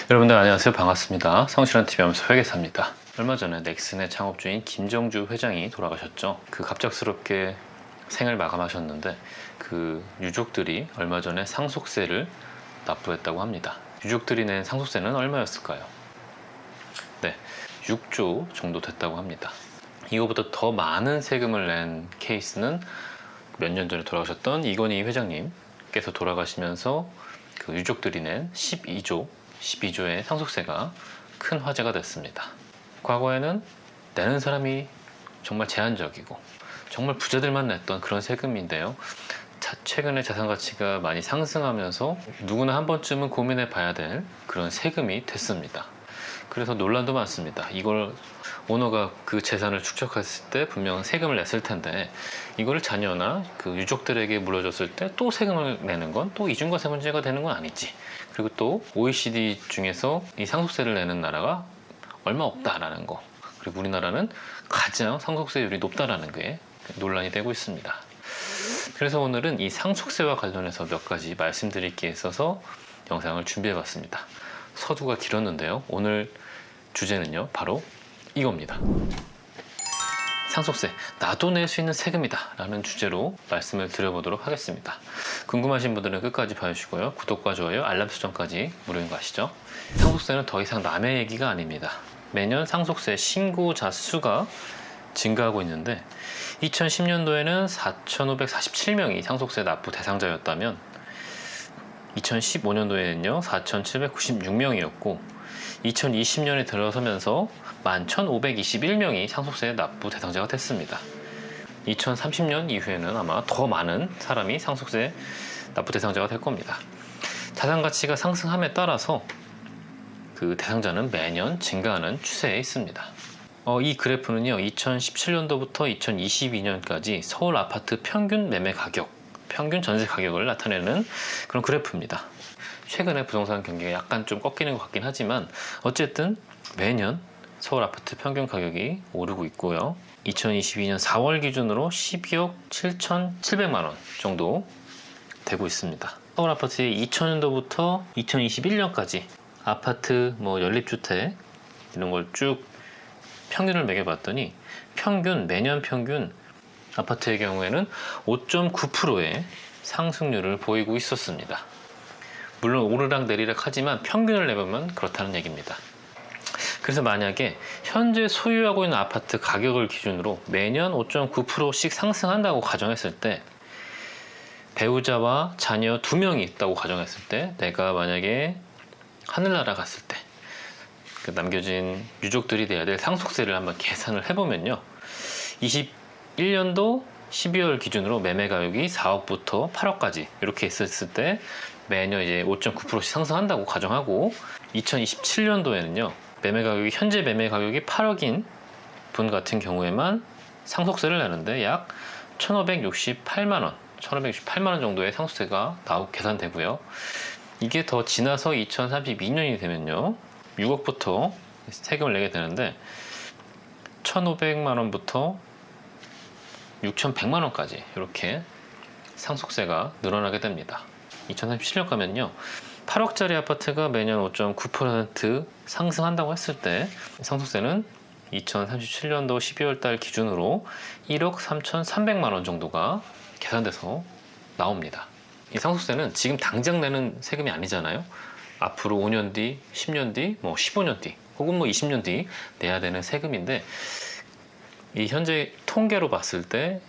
여러분들 안녕하세요. 반갑습니다. 성실한TV 하면서 회계사입니다. 얼마 전에 넥슨의 창업주인 김정주 회장이 돌아가셨죠. 그 갑작스럽게 생을 마감하셨는데 그 유족들이 얼마 전에 상속세를 납부했다고 합니다. 유족들이 낸 상속세는 얼마였을까요? 네, 6조 정도 됐다고 합니다. 이거보다 더 많은 세금을 낸 케이스는 몇 년 전에 돌아가셨던 이건희 회장님께서 돌아가시면서 그 유족들이 낸 12조의 상속세가 큰 화제가 됐습니다. 과거에는 내는 사람이 정말 제한적이고 정말 부자들만 냈던 그런 세금인데요. 최근에 자산 가치가 많이 상승하면서 누구나 한 번쯤은 고민해 봐야 될 그런 세금이 됐습니다. 그래서 논란도 많습니다. 이걸 오너가 그 재산을 축적했을 때 분명 세금을 냈을 텐데 이거를 자녀나 그 유족들에게 물려줬을 때 또 세금을 내는 건 또 이중과세 문제가 되는 건 아니지. 그리고 또 OECD 중에서 이 상속세를 내는 나라가 얼마 없다라는 거, 그리고 우리나라는 가장 상속세율이 높다라는 게 논란이 되고 있습니다. 그래서 오늘은 이 상속세와 관련해서 몇 가지 말씀드릴 게 있어서 영상을 준비해 봤습니다. 서두가 길었는데요. 오늘 주제는요, 바로 이겁니다. 상속세, 나도 낼 수 있는 세금이다 라는 주제로 말씀을 드려보도록 하겠습니다. 궁금하신 분들은 끝까지 봐주시고요. 구독과 좋아요, 알람 설정까지 무료인 거 아시죠? 상속세는 더 이상 남의 얘기가 아닙니다. 매년 상속세 신고자 수가 증가하고 있는데 2010년도에는 4,547명이 상속세 납부 대상자였다면 2015년도에는요 4,796명이었고 2020년에 들어서면서 11,521명이 상속세 납부 대상자가 됐습니다. 2030년 이후에는 아마 더 많은 사람이 상속세 납부 대상자가 될 겁니다. 자산 가치가 상승함에 따라서 그 대상자는 매년 증가하는 추세에 있습니다. 이 그래프는요 2017년도부터 2022년까지 서울 아파트 평균 매매 가격, 평균 전세 가격을 나타내는 그런 그래프입니다. 최근에 부동산 경기가 약간 좀 꺾이는 것 같긴 하지만 어쨌든 매년 서울 아파트 평균 가격이 오르고 있고요. 2022년 4월 기준으로 12억 7,700만 원 정도 되고 있습니다. 서울 아파트의 2000년도부터 2021년까지 아파트 연립주택 이런 걸 쭉 평균을 매겨봤더니 매년 평균 아파트의 경우에는 5.9%의 상승률을 보이고 있었습니다. 물론 오르락 내리락 하지만 평균을 내보면 그렇다는 얘기입니다. 그래서 만약에 현재 소유하고 있는 아파트 가격을 기준으로 매년 5.9%씩 상승한다고 가정했을 때 배우자와 자녀 2명이 있다고 가정했을 때 내가 만약에 하늘나라 갔을 때 그 남겨진 유족들이 내야 될 상속세를 한번 계산을 해보면요 21년도 12월 기준으로 매매 가격이 4억부터 8억까지 이렇게 있었을 때 매년 이제 5.9%씩 상승한다고 가정하고 2027년도에는요 현재 매매 가격이 8억인 분 같은 경우에만 상속세를 내는데 약 1,568만 원 정도의 상속세가 계산되고요. 이게 더 지나서 2032년이 되면요 6억부터 세금을 내게 되는데 1,500만 원부터 6,100만 원까지 이렇게 상속세가 늘어나게 됩니다. 2037년 가면요 8억짜리 아파트가 매년 5.9% 상승한다고 했을 때 상속세는 2037년도 12월 달 기준으로 1억 3,300만 원 정도가 계산돼서 나옵니다. 이 상속세는 지금 당장 내는 세금이 아니잖아요. 앞으로 5년 뒤, 10년 뒤, 15년 뒤 혹은 20년 뒤 내야 되는 세금인데 이 현재 통계로 봤을 때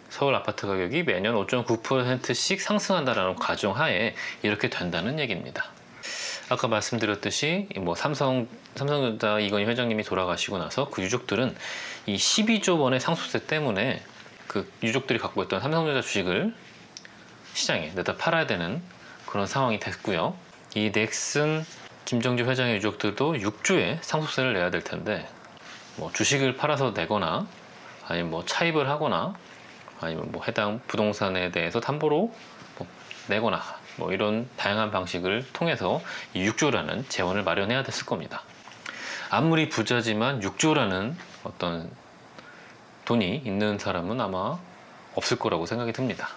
서울 아파트 가격이 매년 5.9%씩 상승한다라는 가정하에 이렇게 된다는 얘기입니다. 아까 말씀드렸듯이 삼성전자 이건희 회장님이 돌아가시고 나서 그 유족들은 이 12조 원의 상속세 때문에 그 유족들이 갖고 있던 삼성전자 주식을 시장에 내다 팔아야 되는 그런 상황이 됐고요. 이 넥슨 김정주 회장의 유족들도 6조의 상속세를 내야 될 텐데 주식을 팔아서 내거나 아니면 차입을 하거나 아니면 해당 부동산에 대해서 담보로 내거나 이런 다양한 방식을 통해서 이 6조라는 재원을 마련해야 됐을 겁니다. 아무리 부자지만 6조라는 어떤 돈이 있는 사람은 아마 없을 거라고 생각이 듭니다.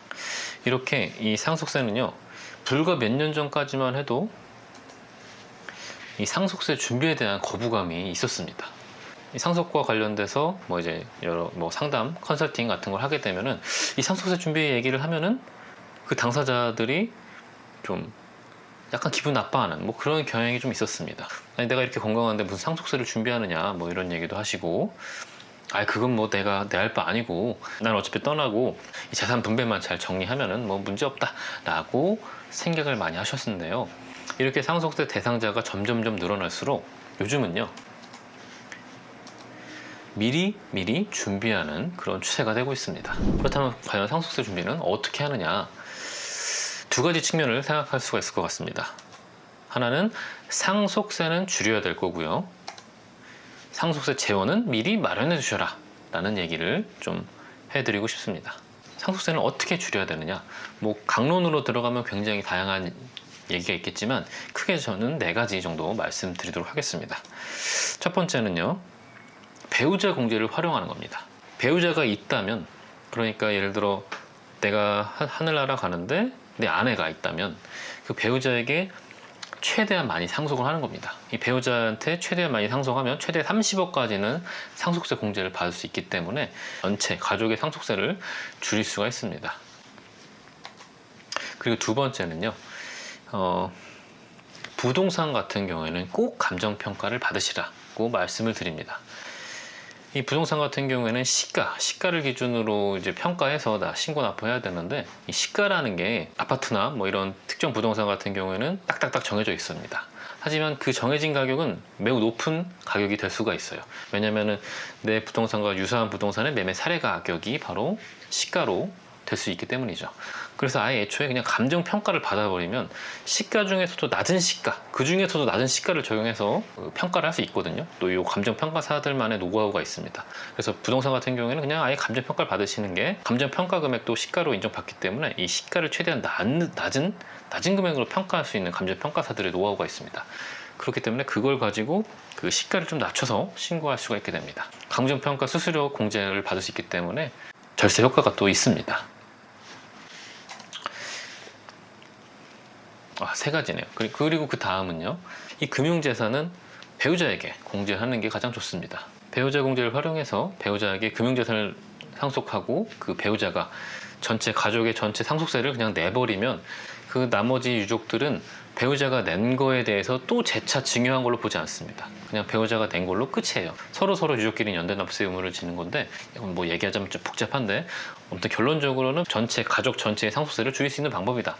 이렇게 이 상속세는요 불과 몇 년 전까지만 해도 이 상속세 준비에 대한 거부감이 있었습니다. 이 상속과 관련돼서 뭐 이제 여러 뭐 상담, 컨설팅 같은 걸 하게 되면은 이 상속세 준비 얘기를 하면은 그 당사자들이 좀 약간 기분 나빠하는 뭐 그런 경향이 좀 있었습니다. 아니 내가 이렇게 건강한데 무슨 상속세를 준비하느냐 뭐 이런 얘기도 하시고, 아이 그건 뭐 내가 내 할 바 아니고 난 어차피 떠나고 이 재산 분배만 잘 정리하면은 뭐 문제 없다라고 생각을 많이 하셨는데요. 이렇게 상속세 대상자가 점점점 늘어날수록 요즘은요 미리 준비하는 그런 추세가 되고 있습니다. 그렇다면 과연 상속세 준비는 어떻게 하느냐, 두 가지 측면을 생각할 수가 있을 것 같습니다. 하나는 상속세는 줄여야 될 거고요, 상속세 재원은 미리 마련해 주셔라 라는 얘기를 좀 해드리고 싶습니다. 상속세는 어떻게 줄여야 되느냐, 뭐 강론으로 들어가면 굉장히 다양한 얘기가 있겠지만 크게 저는 4가지 정도 말씀드리도록 하겠습니다. 첫 번째는요, 배우자 공제를 활용하는 겁니다. 배우자가 있다면, 그러니까 예를 들어 내가 하늘나라 가는데 내 아내가 있다면 그 배우자에게 최대한 많이 상속을 하는 겁니다. 이 배우자한테 최대한 많이 상속하면 최대 30억까지는 상속세 공제를 받을 수 있기 때문에 전체 가족의 상속세를 줄일 수가 있습니다. 그리고 두 번째는요, 부동산 같은 경우에는 꼭 감정평가를 받으시라고 말씀을 드립니다. 이 부동산 같은 경우에는 시가를 기준으로 이제 평가해서 다 신고 납부해야 되는데, 이 시가라는 게 아파트나 뭐 이런 특정 부동산 같은 경우에는 딱딱딱 정해져 있습니다. 하지만 그 정해진 가격은 매우 높은 가격이 될 수가 있어요. 왜냐면은 내 부동산과 유사한 부동산의 매매 사례 가격이 바로 시가로 될 수 있기 때문이죠. 그래서 아예 애초에 그냥 감정 평가를 받아버리면 시가 중에서도 낮은 시가, 그 중에서도 낮은 시가를 적용해서 평가를 할 수 있거든요. 또 이 감정 평가사들만의 노하우가 있습니다. 그래서 부동산 같은 경우에는 그냥 아예 감정 평가를 받으시는 게, 감정 평가 금액도 시가로 인정받기 때문에 이 시가를 최대한 낮은 금액으로 평가할 수 있는 감정 평가사들의 노하우가 있습니다. 그렇기 때문에 그걸 가지고 그 시가를 좀 낮춰서 신고할 수가 있게 됩니다. 감정 평가 수수료 공제를 받을 수 있기 때문에 절세 효과가 또 있습니다. 3가지네요. 그리고 그 다음은요, 이 금융재산은 배우자에게 공제하는 게 가장 좋습니다. 배우자 공제를 활용해서 배우자에게 금융재산을 상속하고 그 배우자가 가족의 전체 상속세를 그냥 내버리면 그 나머지 유족들은 배우자가 낸 거에 대해서 또 재차 증여한 걸로 보지 않습니다. 그냥 배우자가 낸 걸로 끝이에요. 서로 유족끼리 연대납세 의무를 지는 건데, 뭐 얘기하자면 좀 복잡한데 아무튼 결론적으로는 가족 전체의 상속세를 줄일 수 있는 방법이다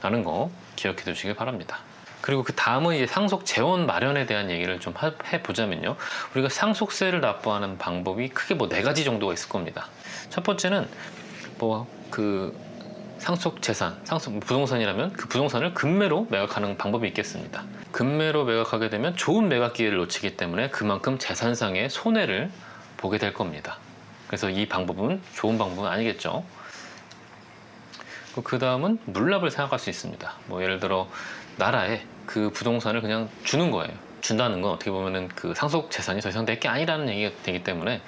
라는 거 기억해 두시길 바랍니다. 그리고 그 다음은 이제 상속 재원 마련에 대한 얘기를 좀 해보자면요, 우리가 상속세를 납부하는 방법이 크게 뭐 4가지 정도가 있을 겁니다. 첫 번째는 뭐 그 상속 재산, 부동산이라면 그 부동산을 금매로 매각하는 방법이 있겠습니다. 금매로 매각하게 되면 좋은 매각 기회를 놓치기 때문에 그만큼 재산상의 손해를 보게 될 겁니다. 그래서 이 방법은 좋은 방법은 아니겠죠. 그 다음은 물납을 생각할 수 있습니다. 뭐 예를 들어 나라에 그 부동산을 그냥 주는 거예요. 준다는 건 어떻게 보면은 그 상속 재산이 더 이상 내 게 아니라는 얘기가 되기 때문에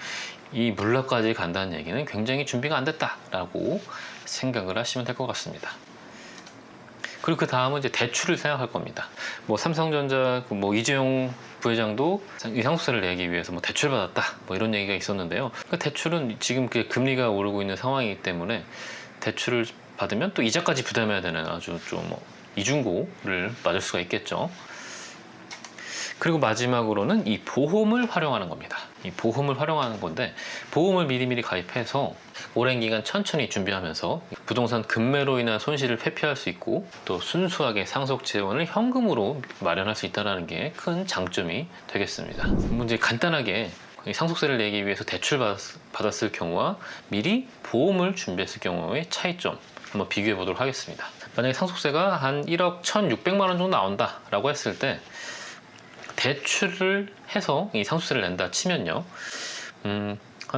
이 물납까지 간다는 얘기는 굉장히 준비가 안 됐다라고 생각을 하시면 될 것 같습니다. 그리고 그 다음은 이제 대출을 생각할 겁니다. 뭐 삼성전자 뭐 이재용 부회장도 이 상속세를 내기 위해서 뭐 대출 받았다 뭐 이런 얘기가 있었는데요. 그 대출은 지금 금리가 오르고 있는 상황이기 때문에 대출을 받으면 또 이자까지 부담해야 되는 아주 좀 이중고를 맞을 수가 있겠죠. 그리고 마지막으로는 이 보험을 활용하는 겁니다. 이 보험을 활용하는 건데, 보험을 미리미리 가입해서 오랜 기간 천천히 준비하면서 부동산 금매로 인한 손실을 회피할 수 있고, 또 순수하게 상속 재원을 현금으로 마련할 수 있다는 게 큰 장점이 되겠습니다. 이제 간단하게 상속세를 내기 위해서 대출 받았을 경우와 미리 보험을 준비했을 경우의 차이점 한번 비교해 보도록 하겠습니다. 만약에 상속세가 한 1억 1,600만 원 정도 나온다라고 했을 때 대출을 해서 이 상속세를 낸다 치면요,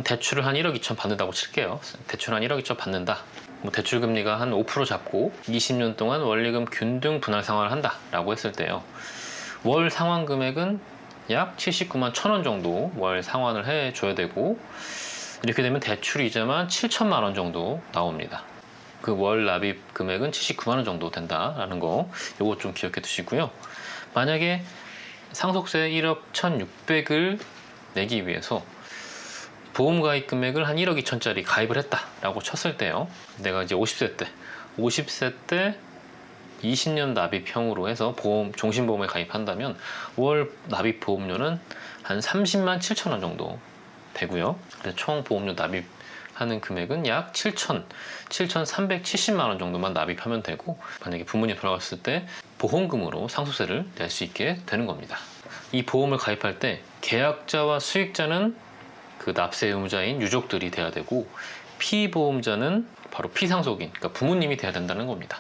대출을 한 1억 2천 받는다고 칠게요. 대출 한 1억 2천 받는다. 뭐 대출 금리가 한 5% 잡고 20년 동안 원리금 균등 분할 상환을 한다라고 했을 때요, 월 상환 금액은 약 79만 1,000원 정도 월 상환을 해줘야 되고, 이렇게 되면 대출 이자만 7천만 원 정도 나옵니다. 그 월 납입 금액은 79만 원 정도 된다라는 거, 요거 좀 기억해 두시고요. 만약에 상속세 1억 1,600을 내기 위해서 보험 가입 금액을 한 1억 2천짜리 가입을 했다라고 쳤을 때요. 내가 이제 50세 때 20년 납입형으로 해서 종신보험에 가입한다면 월 납입 보험료는 한 30만 7천 원 정도 되고요. 총 보험료 납입하는 금액은 약 7,370만 원 정도만 납입하면 되고, 만약에 부모님 돌아갔을 때 보험금으로 상속세를 낼 수 있게 되는 겁니다. 이 보험을 가입할 때 계약자와 수익자는 그 납세 의무자인 유족들이 돼야 되고, 피보험자는 바로 피상속인, 그러니까 부모님이 돼야 된다는 겁니다.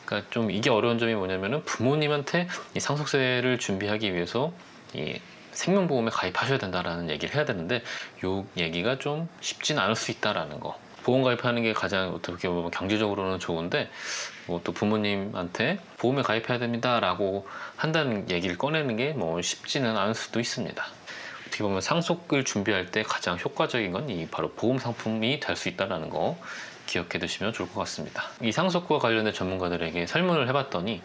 그러니까 좀 이게 어려운 점이 뭐냐면은, 부모님한테 이 상속세를 준비하기 위해서 이 생명보험에 가입하셔야 된다라는 얘기를 해야 되는데, 이 얘기가 좀 쉽진 않을 수 있다라는 거. 보험 가입하는 게 가장 어떻게 보면 경제적으로는 좋은데, 뭐 또 부모님한테 보험에 가입해야 됩니다라고 한다는 얘기를 꺼내는 게 뭐 쉽지는 않을 수도 있습니다. 어떻게 보면 상속을 준비할 때 가장 효과적인 건 이 바로 보험 상품이 될 수 있다는 거 기억해 두시면 좋을 것 같습니다. 이 상속과 관련된 전문가들에게 설문을 해봤더니,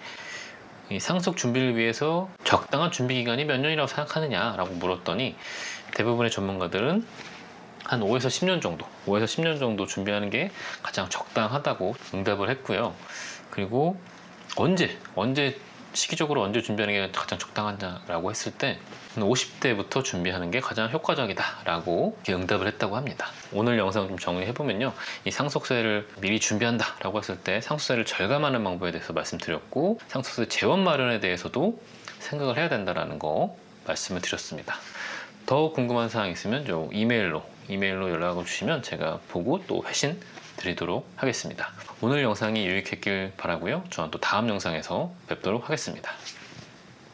이 상속 준비를 위해서 적당한 준비 기간이 몇 년이라고 생각하느냐라고 물었더니, 대부분의 전문가들은 한 5에서 10년 정도 준비하는 게 가장 적당하다고 응답을 했고요. 그리고 시기적으로 언제 준비하는 게 가장 적당하냐라고 했을 때 50대부터 준비하는 게 가장 효과적이다라고 응답을 했다고 합니다. 오늘 영상 좀 정리해보면요, 이 상속세를 미리 준비한다라고 했을 때 상속세를 절감하는 방법에 대해서 말씀드렸고, 상속세 재원 마련에 대해서도 생각을 해야 된다라는 거 말씀을 드렸습니다. 더 궁금한 사항 있으면 이메일로 연락을 주시면 제가 보고 또 회신 드리도록 하겠습니다. 오늘 영상이 유익했길 바라고요. 저는 또 다음 영상에서 뵙도록 하겠습니다.